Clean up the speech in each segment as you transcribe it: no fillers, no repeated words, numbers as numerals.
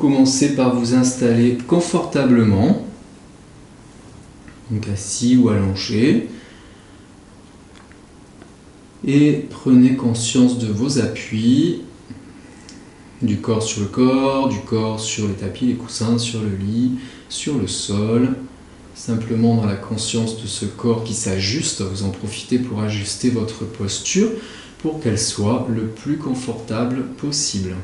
commencer par vous installer confortablement, donc assis ou allongé, et prenez conscience de vos appuis, du corps sur le corps, du corps sur les tapis, les coussins, sur le lit, sur le sol, simplement dans la conscience de ce corps qui s'ajuste. Vous en profitez pour ajuster votre posture pour qu'elle soit le plus confortable possible.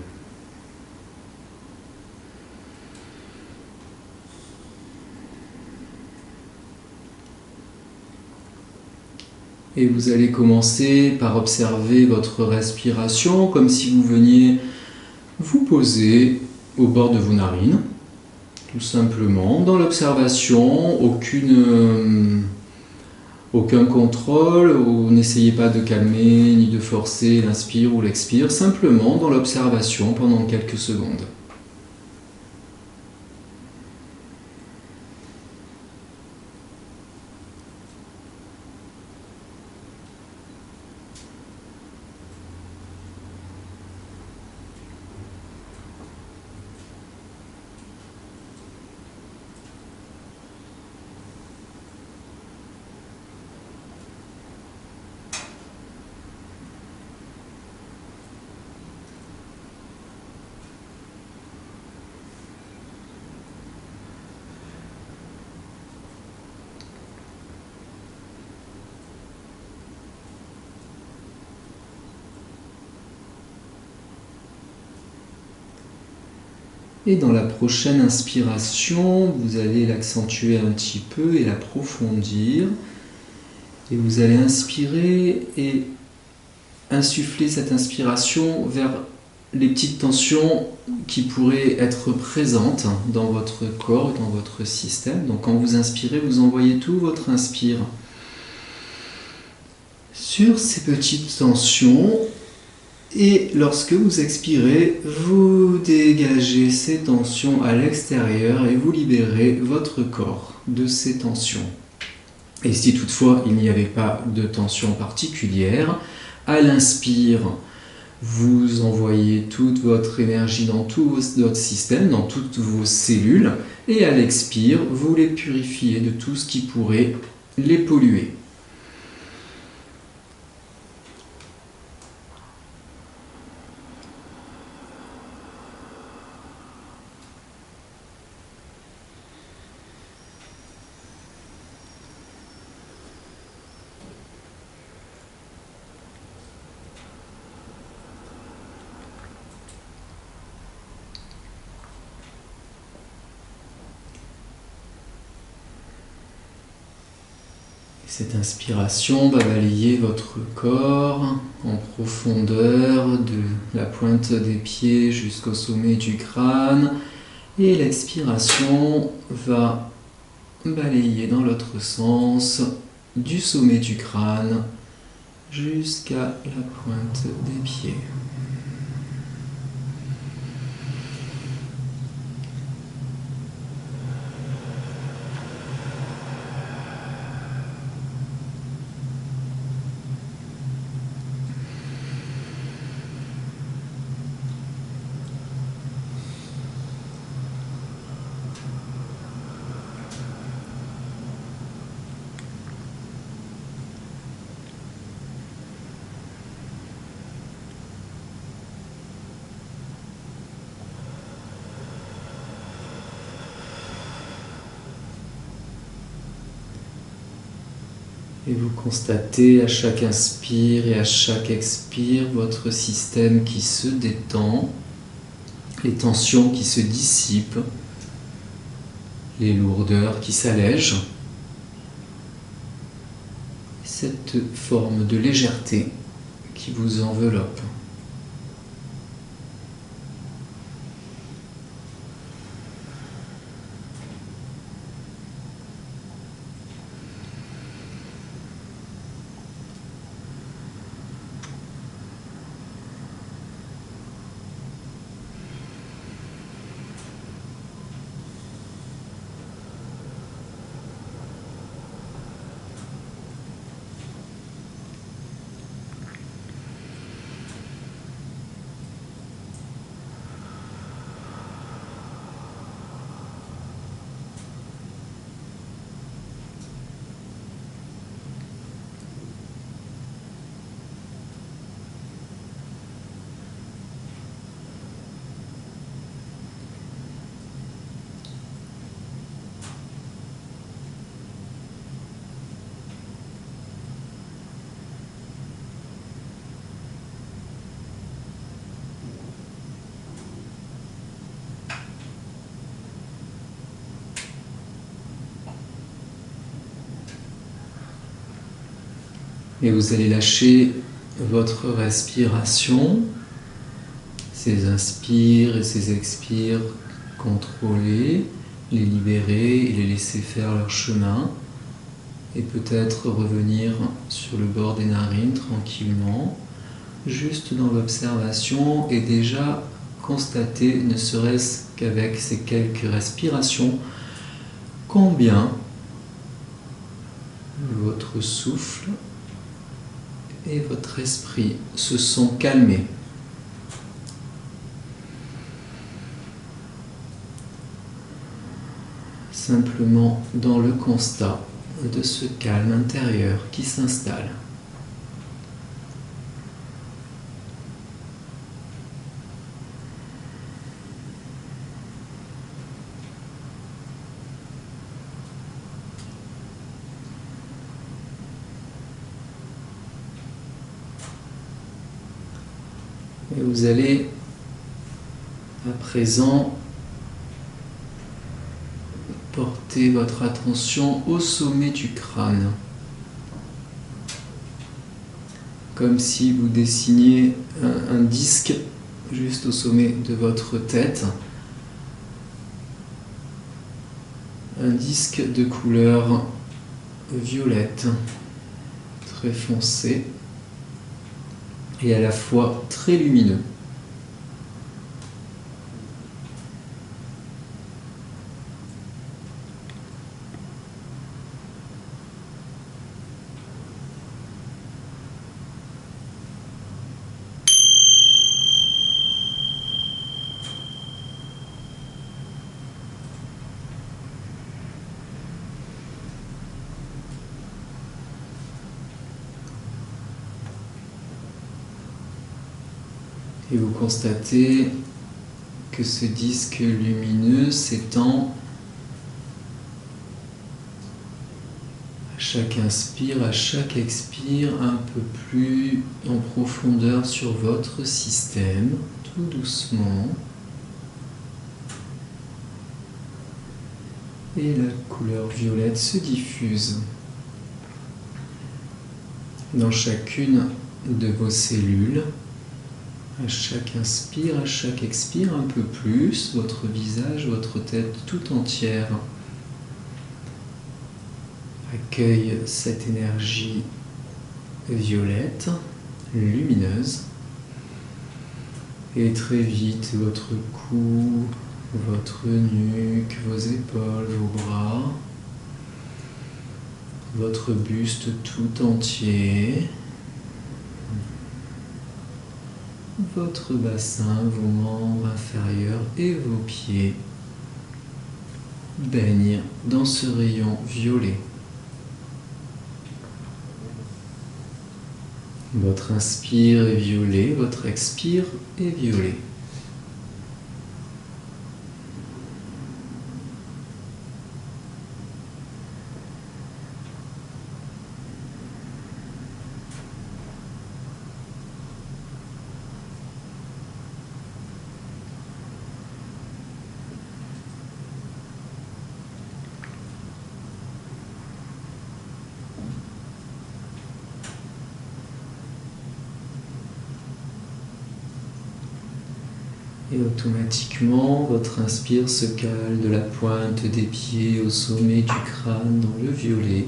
Et vous allez commencer par observer votre respiration comme si vous veniez vous poser au bord de vos narines, tout simplement. Dans l'observation, aucun contrôle, n'essayez pas de calmer ni de forcer l'inspire ou l'expire, simplement dans l'observation pendant quelques secondes. Et dans la prochaine inspiration, vous allez l'accentuer un petit peu et l'approfondir. Et vous allez inspirer et insuffler cette inspiration vers les petites tensions qui pourraient être présentes dans votre corps, dans votre système. Donc quand vous inspirez, vous envoyez tout votre inspire sur ces petites tensions. Et lorsque vous expirez, vous dégagez ces tensions à l'extérieur et vous libérez votre corps de ces tensions. Et si toutefois il n'y avait pas de tension particulière, à l'inspire, vous envoyez toute votre énergie dans tout votre système, dans toutes vos cellules, et à l'expire, vous les purifiez de tout ce qui pourrait les polluer. Cette inspiration va balayer votre corps en profondeur, de la pointe des pieds jusqu'au sommet du crâne. Et l'expiration va balayer dans l'autre sens, du sommet du crâne jusqu'à la pointe des pieds. Et vous constatez à chaque inspire et à chaque expire votre système qui se détend, les tensions qui se dissipent, les lourdeurs qui s'allègent, cette forme de légèreté qui vous enveloppe. Et vous allez lâcher votre respiration, ces inspires et ces expires contrôlés, les libérer et les laisser faire leur chemin. Et peut-être revenir sur le bord des narines tranquillement, juste dans l'observation et déjà constater, ne serait-ce qu'avec ces quelques respirations, combien votre souffle et votre esprit se sont calmés. Simplement dans le constat de ce calme intérieur qui s'installe. Et vous allez à présent portez votre attention au sommet du crâne, comme si vous dessiniez un disque juste au sommet de votre tête, un disque de couleur violette, très foncé et à la fois très lumineux. Et vous constatez que ce disque lumineux s'étend à chaque inspire, à chaque expire, un peu plus en profondeur sur votre système, tout doucement. Et la couleur violette se diffuse dans chacune de vos cellules. À chaque inspire, à chaque expire, un peu plus, votre visage, votre tête tout entière accueille cette énergie violette, lumineuse. Et très vite, votre cou, votre nuque, vos épaules, vos bras, votre buste tout entier, votre bassin, vos membres inférieurs et vos pieds baignent dans ce rayon violet. Votre inspire est violet, votre expire est violet. Et automatiquement, votre inspire se cale de la pointe des pieds au sommet du crâne dans le violet.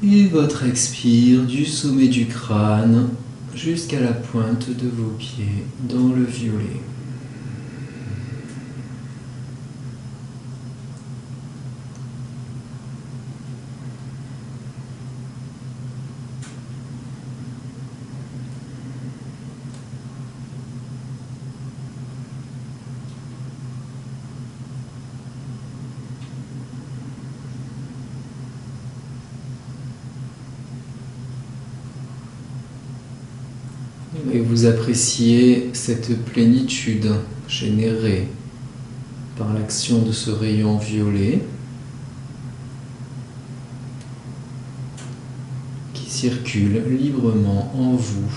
Et votre expire du sommet du crâne jusqu'à la pointe de vos pieds dans le violet. Et vous appréciez cette plénitude générée par l'action de ce rayon violet qui circule librement en vous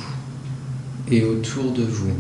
et autour de vous.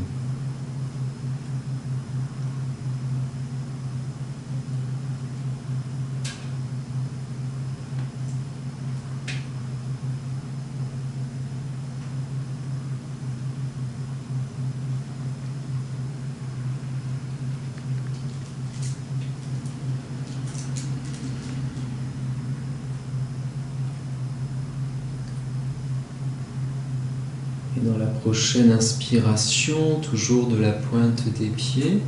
Et dans la prochaine inspiration, toujours de la pointe des pieds,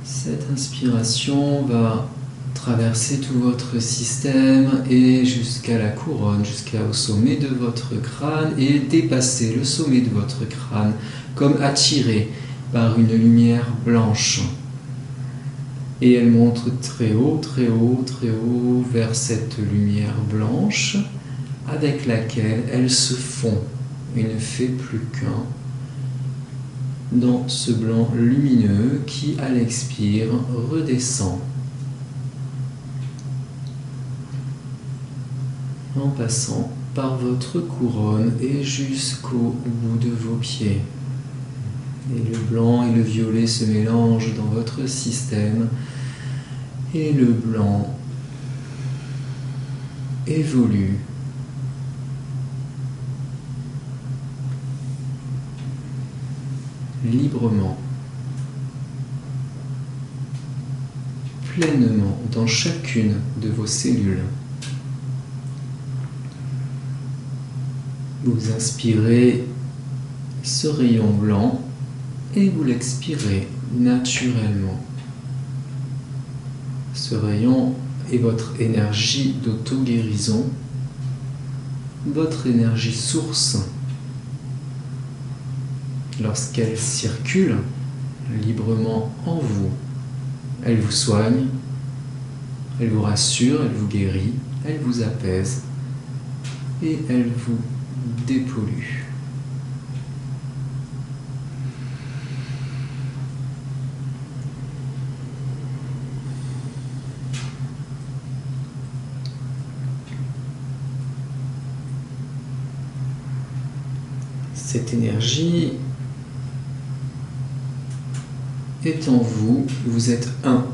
cette inspiration va traverser tout votre système et jusqu'à la couronne, jusqu'au sommet de votre crâne et dépasser le sommet de votre crâne comme attiré par une lumière blanche. Et elle monte très haut, très haut, très haut vers cette lumière blanche avec laquelle elle se fond et ne fait plus qu'un dans ce blanc lumineux qui, à l'expire, redescend en passant par votre couronne et jusqu'au bout de vos pieds. Et le blanc et le violet se mélangent dans votre système et le blanc évolue librement, pleinement dans chacune de vos cellules. Vous inspirez ce rayon blanc et vous l'expirez naturellement. Ce rayon est votre énergie d'auto-guérison, votre énergie source. Lorsqu'elle circule librement en vous, elle vous soigne, elle vous rassure, elle vous guérit, elle vous apaise et elle vous dépollue. Cette énergie est en vous, vous êtes un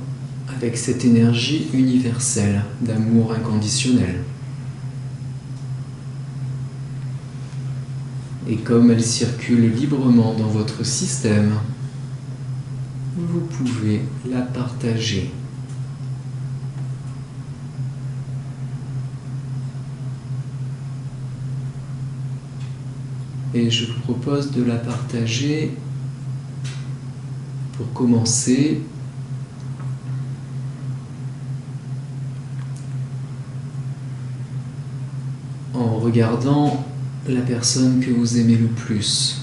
avec cette énergie universelle d'amour inconditionnel. Et comme elle circule librement dans votre système, vous pouvez la partager. Et je vous propose de la partager pour commencer en regardant la personne que vous aimez le plus.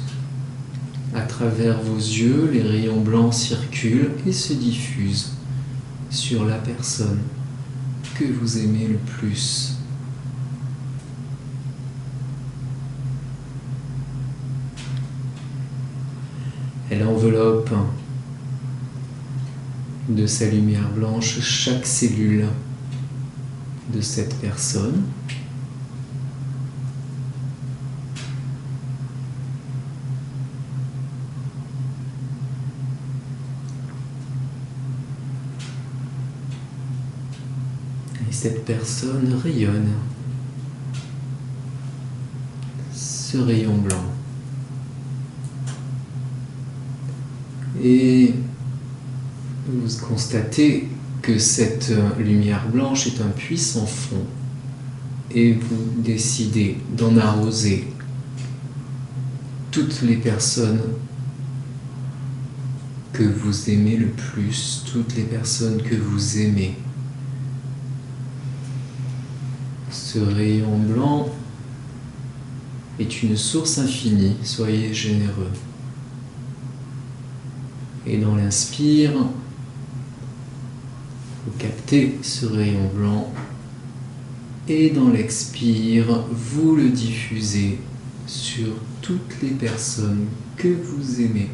À travers vos yeux, les rayons blancs circulent et se diffusent sur la personne que vous aimez le plus. Elle enveloppe de sa lumière blanche chaque cellule de cette personne. Et cette personne rayonne ce rayon blanc. Et vous constatez que cette lumière blanche est un puissant fond et vous décidez d'en arroser toutes les personnes que vous aimez le plus, toutes les personnes que vous aimez. Ce rayon blanc est une source infinie, soyez généreux. Et dans l'inspire, vous captez ce rayon blanc et dans l'expire, vous le diffusez sur toutes les personnes que vous aimez.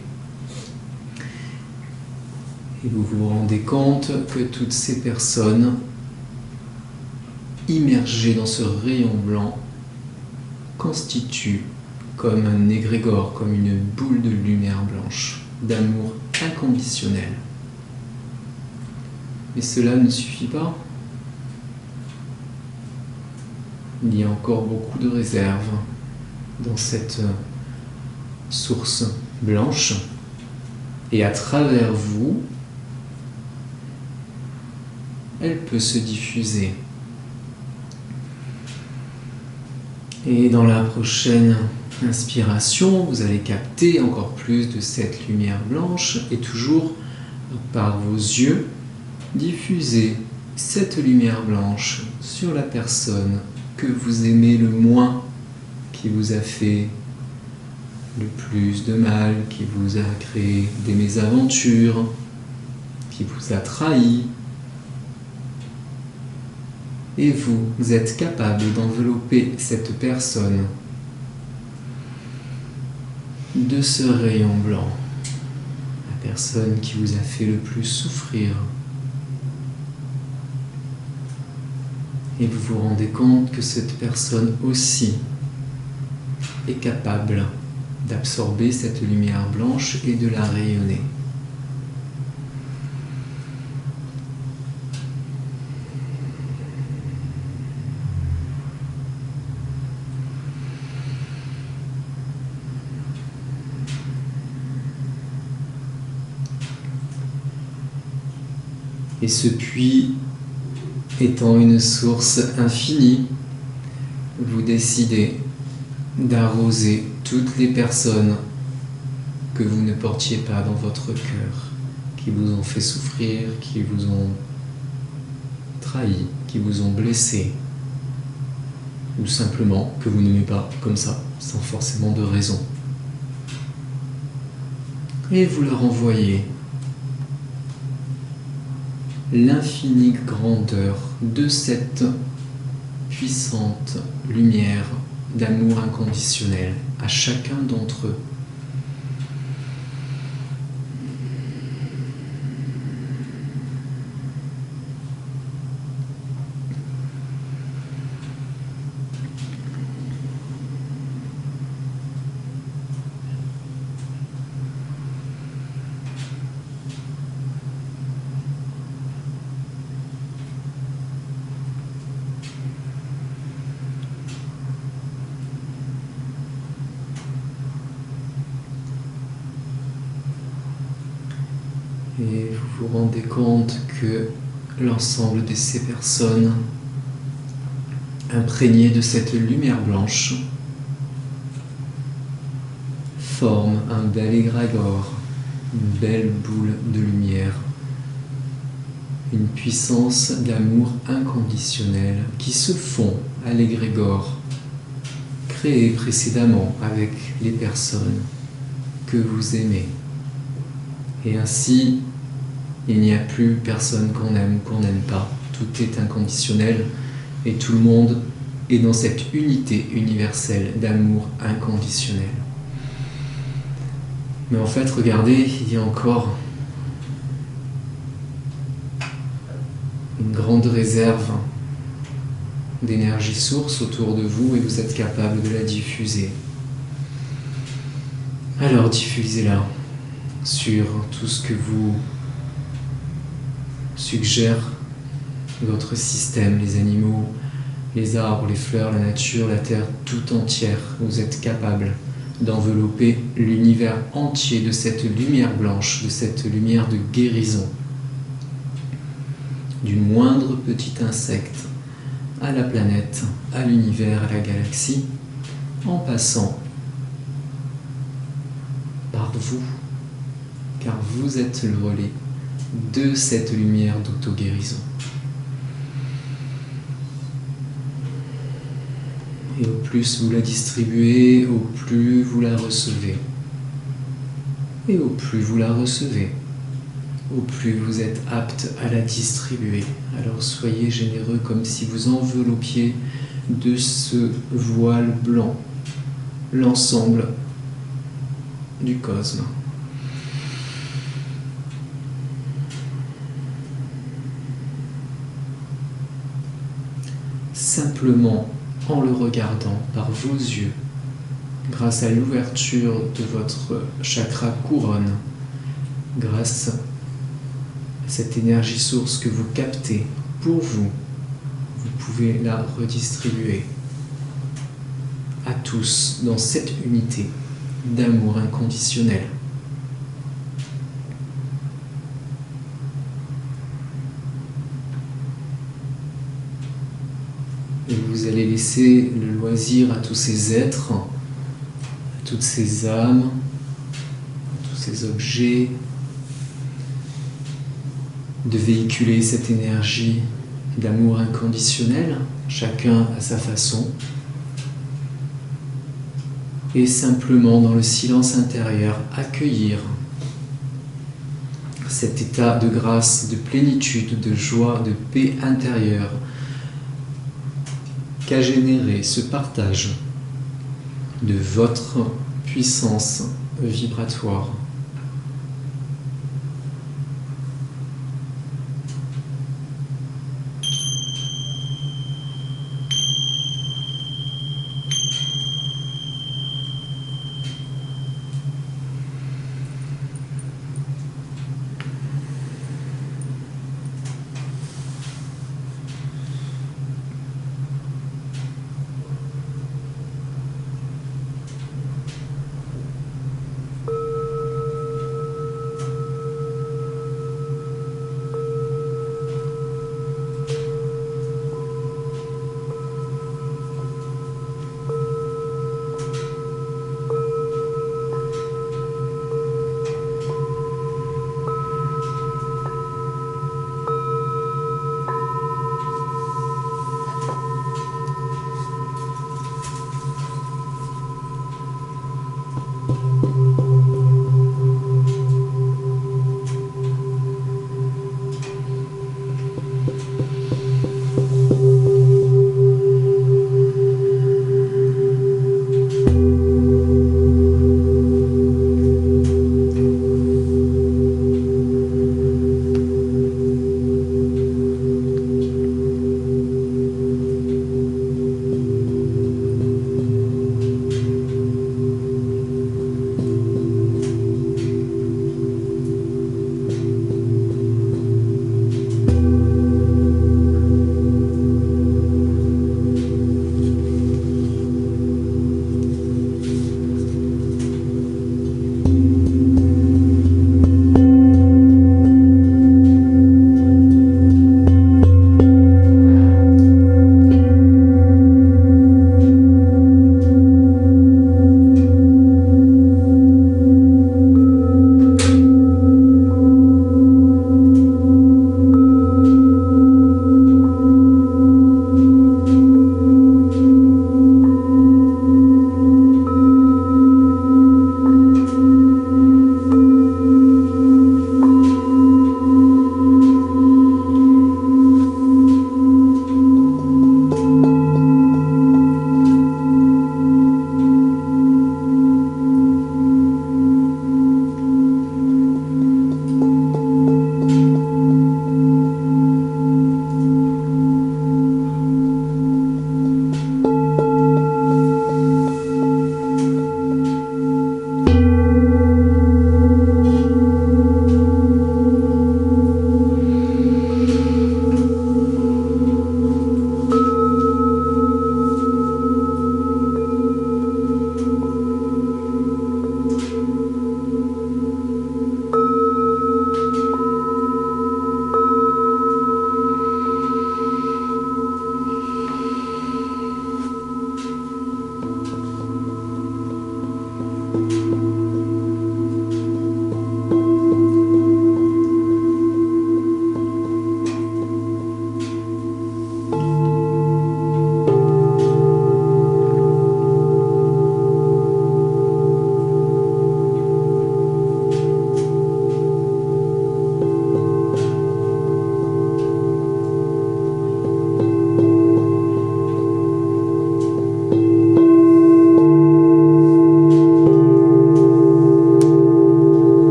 Et vous vous rendez compte que toutes ces personnes immergées dans ce rayon blanc constituent comme un égrégore, comme une boule de lumière blanche, d'amour inconditionnel. Mais cela ne suffit pas. Il y a encore beaucoup de réserves dans cette source blanche. Et à travers vous, elle peut se diffuser. Et dans la prochaine Inspiration, vous allez capter encore plus de cette lumière blanche et toujours par vos yeux, diffuser cette lumière blanche sur la personne que vous aimez le moins, qui vous a fait le plus de mal, qui vous a créé des mésaventures, qui vous a trahi. Et vous êtes capable d'envelopper cette personne de ce rayon blanc, la personne qui vous a fait le plus souffrir. Et vous vous rendez compte que cette personne aussi est capable d'absorber cette lumière blanche et de la rayonner. Et ce puits étant une source infinie, vous décidez d'arroser toutes les personnes que vous ne portiez pas dans votre cœur, qui vous ont fait souffrir, qui vous ont trahi, qui vous ont blessé, ou simplement que vous n'aimez pas comme ça, sans forcément de raison. Et vous leur envoyez l'infinie grandeur de cette puissante lumière d'amour inconditionnel à chacun d'entre eux. Et vous vous rendez compte que l'ensemble de ces personnes imprégnées de cette lumière blanche forment un bel égrégore, une belle boule de lumière, une puissance d'amour inconditionnel qui se fond à l'égrégore créé précédemment avec les personnes que vous aimez. Et ainsi, il n'y a plus personne qu'on aime, qu'on n'aime pas. Tout est inconditionnel et tout le monde est dans cette unité universelle d'amour inconditionnel. Mais en fait, regardez, il y a encore une grande réserve d'énergie source autour de vous et vous êtes capable de la diffuser. Alors diffusez-la sur tout ce que vous suggère votre système, les animaux, les arbres, les fleurs, la nature, la terre tout entière. Vous êtes capable d'envelopper l'univers entier de cette lumière blanche, de cette lumière de guérison. Du moindre petit insecte à la planète, à l'univers, à la galaxie, en passant par vous, car vous êtes le relais de cette lumière d'auto-guérison. Et au plus vous la distribuez, au plus vous la recevez. Et au plus vous la recevez, au plus vous êtes apte à la distribuer. Alors soyez généreux comme si vous enveloppiez de ce voile blanc l'ensemble du cosmos. Simplement en le regardant par vos yeux, grâce à l'ouverture de votre chakra couronne, grâce à cette énergie source que vous captez pour vous, vous pouvez la redistribuer à tous dans cette unité d'amour inconditionnel. Et vous allez laisser le loisir à tous ces êtres toutes ces âmes, tous ces objets, de véhiculer cette énergie d'amour inconditionnel, chacun à sa façon, et simplement dans le silence intérieur accueillir cet état de grâce, de plénitude, de joie, de paix intérieure qu'a généré ce partage de votre puissance vibratoire.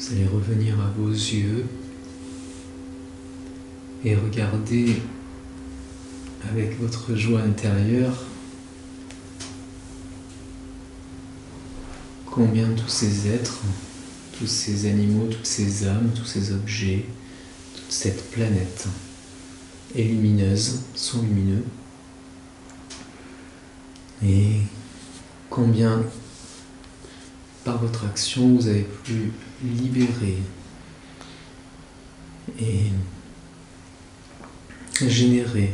Vous allez revenir à vos yeux et regarder avec votre joie intérieure combien tous ces êtres, tous ces animaux, toutes ces âmes, tous ces objets, toute cette planète est lumineuse, sont lumineux, et combien par votre action vous avez pu libérer et générer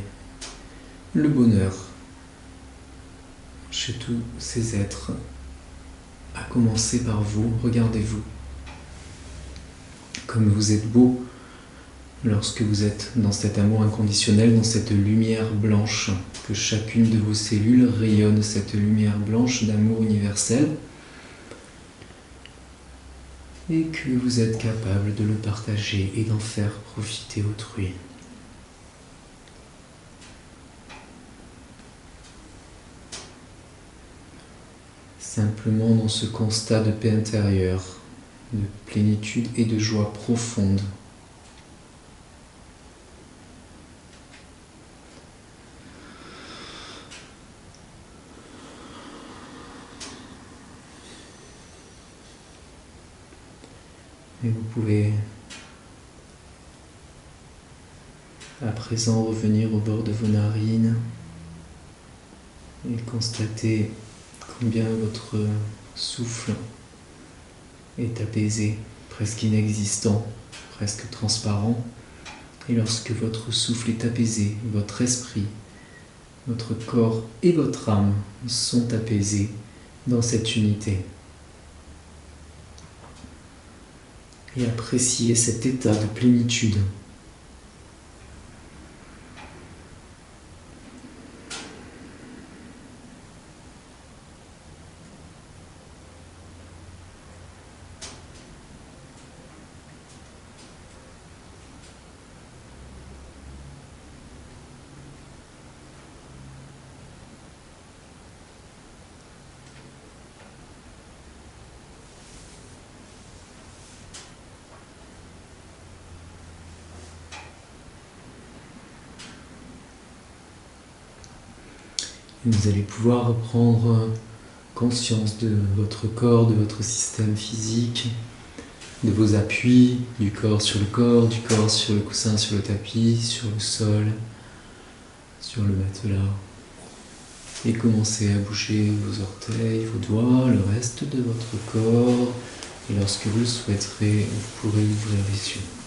le bonheur chez tous ces êtres, à commencer par vous. Regardez-vous comme vous êtes beau lorsque vous êtes dans cet amour inconditionnel, dans cette lumière blanche, que chacune de vos cellules rayonne cette lumière blanche d'amour universel et que vous êtes capable de le partager et d'en faire profiter autrui. Simplement dans ce constat de paix intérieure, de plénitude et de joie profonde. Et vous pouvez à présent revenir au bord de vos narines et constater combien votre souffle est apaisé, presque inexistant, presque transparent. Et lorsque votre souffle est apaisé, votre esprit, votre corps et votre âme sont apaisés dans cette unité. Et appréciez cet état de plénitude. Vous allez pouvoir reprendre conscience de votre corps, de votre système physique, de vos appuis, du corps sur le corps, du corps sur le coussin, sur le tapis, sur le sol, sur le matelas. Et commencez à bouger vos orteils, vos doigts, le reste de votre corps. Et lorsque vous le souhaiterez, vous pourrez ouvrir les yeux.